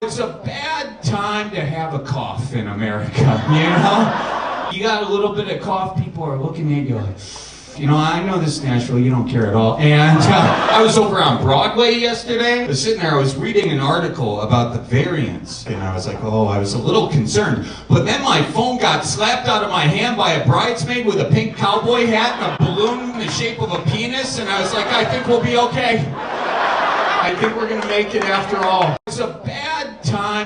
It's a bad time to have a cough in America, you know? You got a little bit of cough, people are looking at you like, you know, I know this is Nashville, you don't care at all. And I was over on Broadway yesterday. I was sitting there, I was reading an article about the variants, and I was like, oh, I was a little concerned. But then my phone got slapped out of my hand by a bridesmaid with a pink cowboy hat and a balloon in the shape of a penis, and I was like, I think we'll be okay. I think we're gonna make it after all. It's a bad time.